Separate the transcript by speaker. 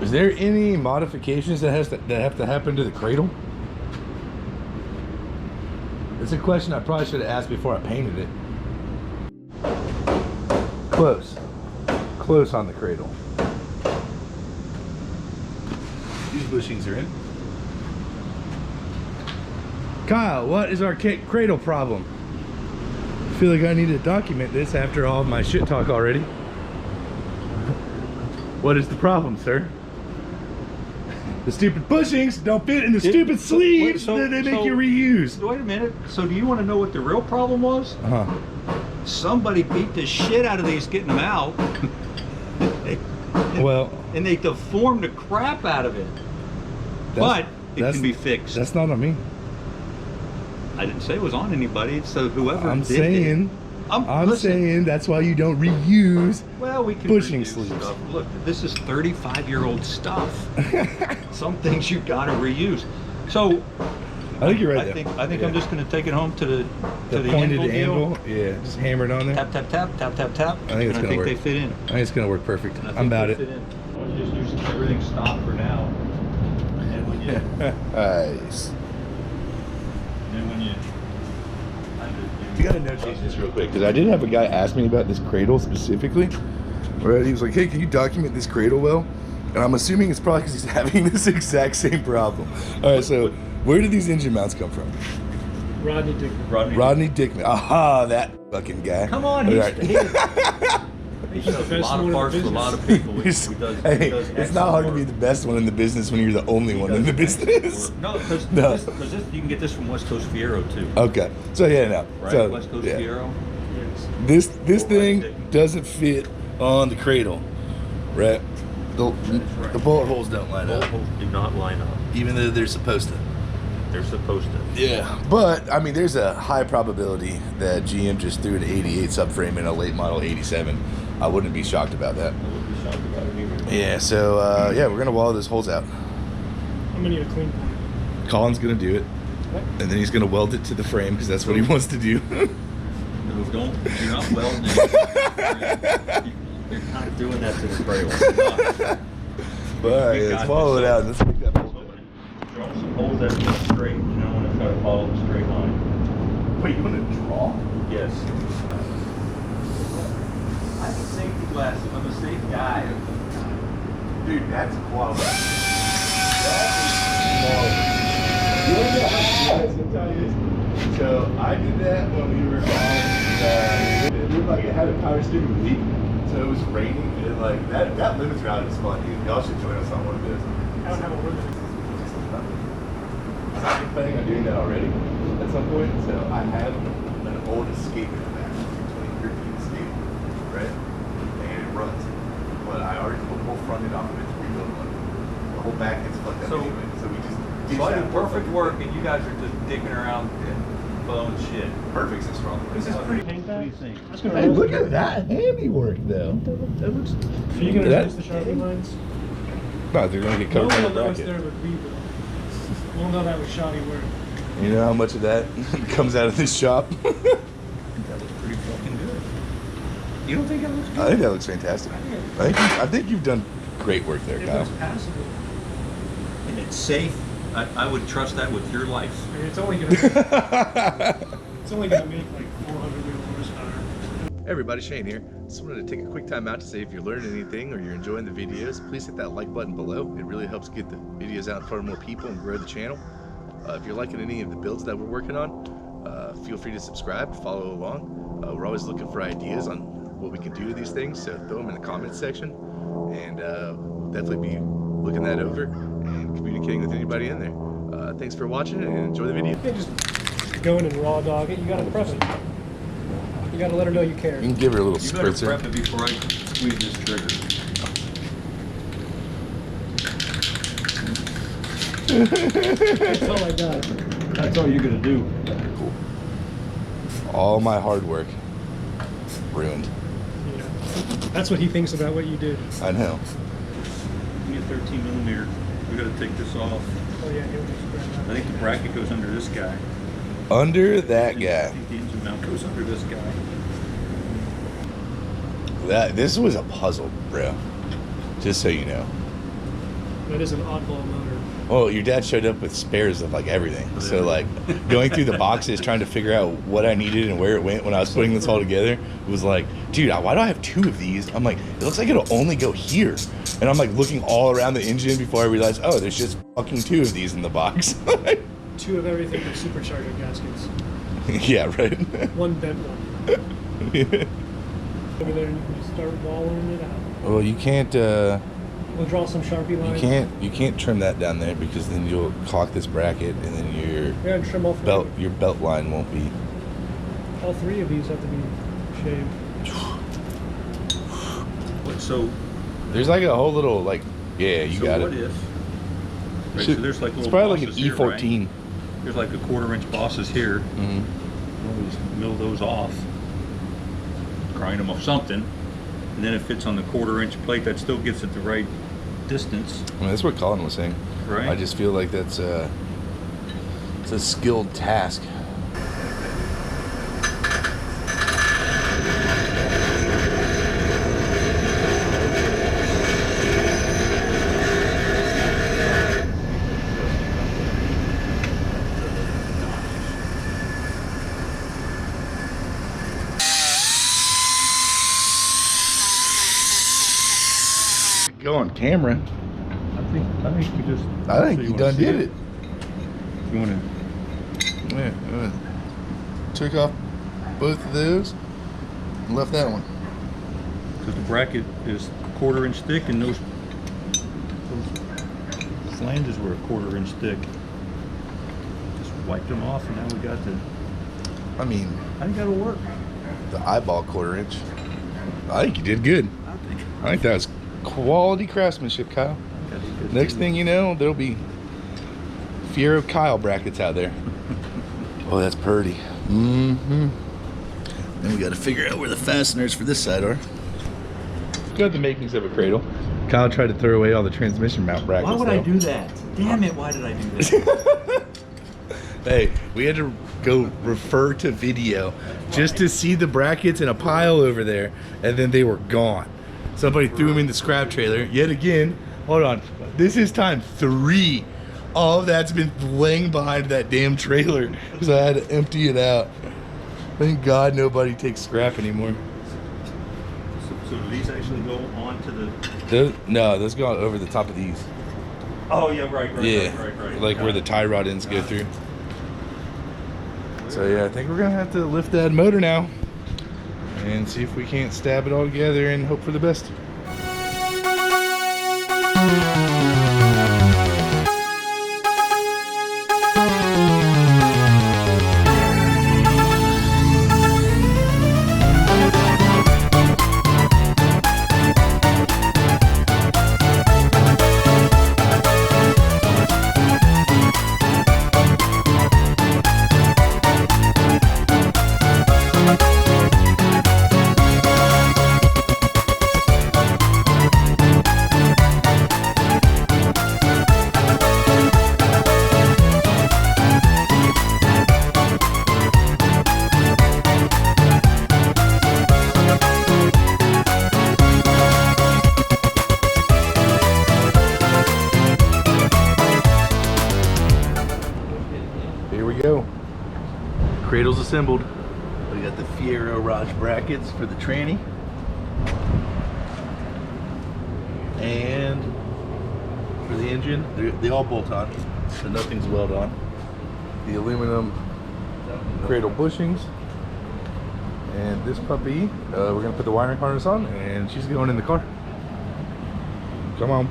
Speaker 1: Is there any modifications that have to happen to the cradle? It's a question I probably should have asked before I painted it. Close on the cradle. These bushings are in. Kyle, what is our cradle problem? I feel like I need to document this after all of my shit talk already. What is the problem, sir? The stupid bushings don't fit in the stupid sleeves that they make you reuse.
Speaker 2: Wait a minute. So do you want to know what the real problem was? Somebody beat the shit out of these getting them out. And they deformed the crap out of it. But it can be fixed.
Speaker 1: That's not on me.
Speaker 2: I didn't say it was on anybody. So whoever
Speaker 1: I'm
Speaker 2: did
Speaker 1: saying.
Speaker 2: it,
Speaker 1: I'm saying that's why you don't reuse
Speaker 2: we can
Speaker 1: bushing
Speaker 2: reuse
Speaker 1: sleeves.
Speaker 2: Stuff. Look, this is 35-year-old stuff. Some things you gotta reuse. So
Speaker 1: I think you're right.
Speaker 2: I think I'm just gonna take it home to the
Speaker 1: pointed
Speaker 2: anvil.
Speaker 1: Yeah, just hammer it on there.
Speaker 2: Tap tap tap tap tap tap.
Speaker 1: I think it's gonna work.
Speaker 2: They fit in.
Speaker 1: I think it's gonna work perfect. I'm about it.
Speaker 2: I'll just use everything stock for now. And when you
Speaker 1: nice. You gotta notate this real quick, because I did have a guy ask me about this cradle specifically. Right? He was like, hey, can you document this cradle well? And I'm assuming it's probably because he's having this exact same problem. All right, so where did these engine mounts come from?
Speaker 3: Rodney Dickman.
Speaker 1: Rodney Dickman. Aha, that fucking guy.
Speaker 2: Come on, he does a lot of parts for a lot of people.
Speaker 1: It's not hard to be the best one in the business when you're the only one in the business.
Speaker 2: No, because you can get this from West Coast Fiero too.
Speaker 1: Okay, so yeah, no.
Speaker 2: Right,
Speaker 1: so,
Speaker 2: West Coast Fiero.
Speaker 1: Yes. This thing doesn't fit on the cradle, right? The bullet holes don't line up.
Speaker 2: Bullet holes do not line up,
Speaker 1: even though they're supposed to.
Speaker 2: They're supposed to.
Speaker 1: Yeah, but I mean, there's a high probability that GM just threw an 88 subframe in a late model 87. I wouldn't be shocked about that.
Speaker 2: I wouldn't be shocked about it either.
Speaker 1: Yeah, so yeah, we're gonna wall those holes out.
Speaker 3: I'm gonna need a clean point.
Speaker 1: Colin's gonna do it, and then he's gonna weld it to the frame because that's what he wants to do.
Speaker 2: No, don't. You're not welding it. You're not doing that to the cradle.
Speaker 1: But yeah, let's follow it out. Let's make that hole.
Speaker 2: Draw some holes that look straight. You know, when I try to follow the straight line.
Speaker 1: Wait, you want to draw?
Speaker 2: Yes. I have safety glasses. I'm a safe guy.
Speaker 1: Dude, that's quality. That is quality. You want to know how sometimes it is? So I did that when we were on it looked like it had a power steering leak. So it was raining and like that limits route is fun, dude. Y'all should join us on one of those.
Speaker 3: I don't have a limit.
Speaker 1: I'm planning on doing that already at some point. So I have an old Escape in the back, 2013 Escape, right? And it runs. But I already put the whole front end off of it to rebuild one. The whole back end's fucked up anyway. So we just
Speaker 2: So I do perfect work and you guys are just digging around and blowing shit.
Speaker 1: Perfect's a strong.
Speaker 3: This is pretty paint
Speaker 2: What do
Speaker 3: that.
Speaker 2: you think?
Speaker 1: Hey, look at that handiwork though.
Speaker 3: That looks. Are you gonna replace the Sharpie lines?
Speaker 1: No, they're gonna get covered
Speaker 3: No
Speaker 1: in
Speaker 3: one
Speaker 1: the
Speaker 3: will know it's
Speaker 1: bracket.
Speaker 3: there but we will. We'll know that was shoddy work.
Speaker 1: You know how much of that comes out of this shop?
Speaker 2: That looks pretty fucking good. You don't think that looks good?
Speaker 1: I think that looks fantastic. I think you've done great work there,
Speaker 3: It
Speaker 1: Kyle.
Speaker 3: looks passable.
Speaker 2: And it's safe. I would trust that with your life.
Speaker 3: I mean, it's only gonna make like 400 wheel horsepower.
Speaker 1: Hey everybody, Shane here. Just wanted to take a quick time out to say if you're learning anything or you're enjoying the videos, please hit that like button below. It really helps get the videos out in front of more people and grow the channel. If you're liking any of the builds that we're working on, feel free to subscribe, follow along. We're always looking for ideas on what we can do with these things, so throw them in the comments section, and we'll definitely be looking that over and communicating with anybody in there. Thanks for watching and enjoy the video.
Speaker 3: You can't just go in and raw dog it. You gotta prep it. You gotta let her know you care.
Speaker 1: You can give her a little
Speaker 2: You better
Speaker 1: spritzer.
Speaker 2: prep it before I squeeze this trigger.
Speaker 3: That's all I got.
Speaker 2: That's all you're gonna do.
Speaker 1: Cool. All my hard work ruined.
Speaker 3: Yeah. That's what he thinks about what you did.
Speaker 1: I know.
Speaker 2: You get 13 millimeter. We gotta take this off.
Speaker 3: Oh yeah, he'll just grab that.
Speaker 2: I think the bracket goes under this guy.
Speaker 1: Under that
Speaker 2: I
Speaker 1: guy.
Speaker 2: think the engine mount goes under this guy.
Speaker 1: This was a puzzle, bro. Just so you know.
Speaker 3: That is an oddball motor.
Speaker 1: Well, your dad showed up with spares of like everything. So like going through the boxes trying to figure out what I needed and where it went when I was putting this all together was like, dude, why do I have 2 of these? I'm like, it looks like it'll only go here. And I'm like looking all around the engine before I realized, oh, there's just fucking 2 of these in the box.
Speaker 3: 2 of everything but supercharger gaskets.
Speaker 1: Yeah, right.
Speaker 3: 1 bent one. Over there, and you can just start wallering it out.
Speaker 1: Well, you can't.
Speaker 3: We'll draw some Sharpie lines.
Speaker 1: You can't trim that down there because then you'll clock this bracket and then
Speaker 3: Yeah, and trim all 3.
Speaker 1: your belt line won't be.
Speaker 3: All 3 of these have to be shaved.
Speaker 2: So
Speaker 1: There's like a whole little like you got
Speaker 2: what
Speaker 1: it.
Speaker 2: if? Right, so there's like
Speaker 1: It's
Speaker 2: little
Speaker 1: probably like an
Speaker 2: bosses here,
Speaker 1: E14.
Speaker 2: right? There's like a 1/4-inch bosses here.
Speaker 1: Mm-hmm.
Speaker 2: Always mill those off, grind them off something, and then it fits on the 1/4-inch plate. That still gets it the right distance.
Speaker 1: I mean, that's what Colin was saying.
Speaker 2: Right.
Speaker 1: I just feel like it's a skilled task. Go on camera.
Speaker 2: I think you just.
Speaker 1: I think you done did it.
Speaker 2: You want to?
Speaker 1: Yeah. Took off both of those and left that one.
Speaker 2: Because the bracket is 1/4-inch thick, and those flanges were a 1/4-inch thick. Just wiped them off, and now we got the.
Speaker 1: I mean,
Speaker 2: I think that'll work.
Speaker 1: the eyeball 1/4-inch. I think you did good. I think that was quality craftsmanship, Kyle. Next thing you know, there'll be Fiero Kyle brackets out there. Oh, that's purty. Mm-hmm. Then we got to figure out where the fasteners for this side are. Got the makings of a cradle. Kyle tried to throw away all the transmission mount brackets.
Speaker 2: Why would I do that? Damn it! Why did I do that?
Speaker 1: Hey, we had to go refer to video just to see the brackets in a pile over there, and then they were gone. Somebody threw them in the scrap trailer. Yet again, hold on. This is time 3. All of that's been laying behind that damn trailer because I had to empty it out. Thank God nobody takes scrap anymore.
Speaker 2: So do these actually go onto the?
Speaker 1: No, those go over the top of these.
Speaker 2: Oh yeah, right.
Speaker 1: Like where the tie rod ends go through. So yeah, I think we're gonna have to lift that motor now and see if we can't stab it all together and hope for the best. Here we go. Cradle's assembled. We got the Fiero rod brackets for the tranny. And for the engine, they all bolt on, so nothing's weld on. The aluminum cradle bushings. And this puppy, we're gonna put the wiring harness on and she's going in the car. Come on.